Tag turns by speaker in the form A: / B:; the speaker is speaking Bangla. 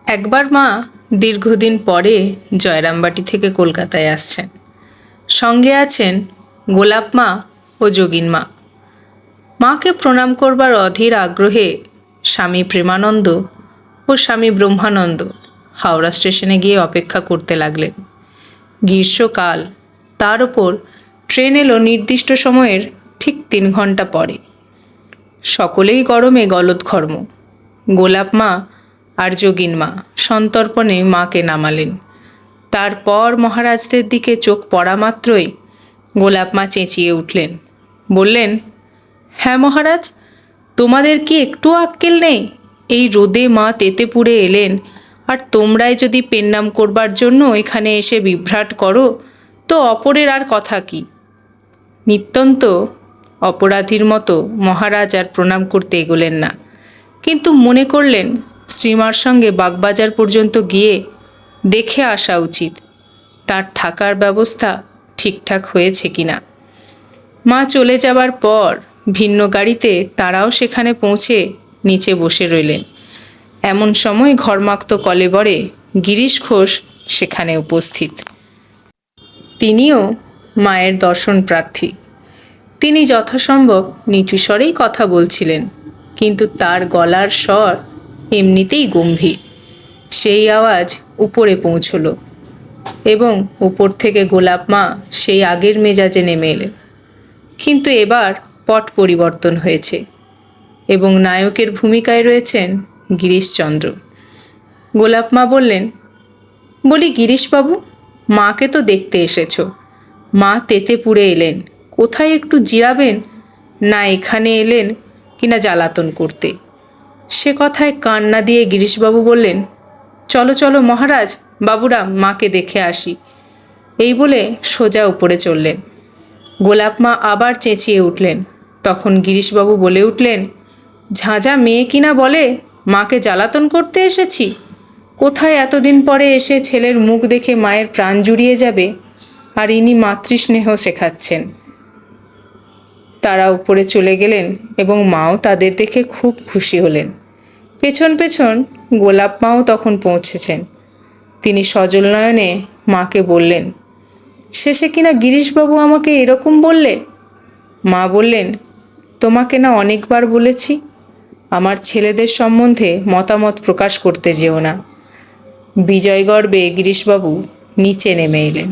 A: একবার মা দীর্ঘদিন পরে জয়রামবাটি থেকে কলকাতায় আসছেন। সঙ্গে আছেন গোলাপ মা ও যোগিন মা। মাকে প্রণাম করবার অধীর আগ্রহে স্বামী প্রেমানন্দ ও স্বামী ব্রহ্মানন্দ হাওড়া স্টেশনে গিয়ে অপেক্ষা করতে লাগলেন। গ্রীষ্মকাল, তার ওপর ট্রেন এলো নির্দিষ্ট সময়ের ঠিক 3 ঘন্টা পরে। সকলেই গরমে গলদঘর্ম। গোলাপ মা আর যোগিন মা সন্তর্পণে মাকে নামালেন। তারপর মহারাজদের দিকে চোখ পড়া মাত্রই গোলাপ মা চেঁচিয়ে উঠলেন, বললেন, হ্যাঁ মহারাজ, তোমাদের কি একটু আক্কেল নেই? এই রোদে মা তেতে পুড়ে এলেন, আর তোমরাই যদি পেন্নাম করবার জন্য এখানে এসে বিভ্রাট করো তো অপরের আর কথা কি? নিত্যন্ত অপরাধীর মতো মহারাজ আর প্রণাম করতে এগোলেন না, কিন্তু মনে করলেন শ্রীমার সঙ্গে বাগবাজার পর্যন্ত গিয়ে দেখে আসা উচিত তার থাকার ব্যবস্থা ঠিকঠাক হয়েছে কিনা। মা চলে যাবার পর ভিন্ন গাড়িতে তারাও সেখানে পৌঁছে নিচে বসে রইলেন। এমন সময় ঘর্মাক্ত কলেবরে গিরিশ ঘোষ সেখানে উপস্থিত। তিনিও মায়ের দর্শন প্রার্থী। তিনি যথাসম্ভব নিচু স্বরেই কথা বলছিলেন, কিন্তু তার গলার স্বর এমনিতেই গম্ভীর। সেই আওয়াজ উপরে পৌঁছল এবং উপর থেকে গোলাপ মা সেই আগের মেজাজে নেমে এলেন। কিন্তু এবার পট পরিবর্তন হয়েছে এবং নায়কের ভূমিকায় রয়েছেন গিরিশচন্দ্র। গোলাপ মা বললেন, বলি গিরিশবাবু, মাকে তো দেখতে এসেছো, মা তেতে পুড়ে এলেন, কোথায় একটু জিরাবেন না এখানে এলেন কিনা জ্বালাতন করতে? সে কথায় কান না দিয়ে গিরিশবাবু বললেন, চলো চলো মহারাজ, বাবুরা মাকে দেখে আসি। এই বলে সোজা উপরে চললেন। গোলাপ মা আবার চেঁচিয়ে উঠলেন। তখন গিরিশবাবু বলে উঠলেন, ঝাঁঝা মেয়ে কিনা বলে মাকে জ্বালাতন করতে এসেছি? কোথায় এতদিন পরে এসে ছেলের মুখ দেখে মায়ের প্রাণ জুড়িয়ে যাবে, আর ইনি মাতৃস্নেহ শেখাচ্ছেন। তারা উপরে চলে গেলেন এবং মাও তাদের দেখে খুব খুশি হলেন। পেছন পেছন গোলাপ মাও তখন পৌঁছেছেন। তিনি সজল নয়নে মাকে বললেন, শেষে কিনা গিরিশবাবু আমাকে এরকম বললে? মা বললেন, তোমাকে না অনেকবার বলেছি আমার ছেলেদের সম্বন্ধে মতামত প্রকাশ করতে যেও না। বিজয়গর্বে গিরিশবাবু নিচে নেমে এলেন।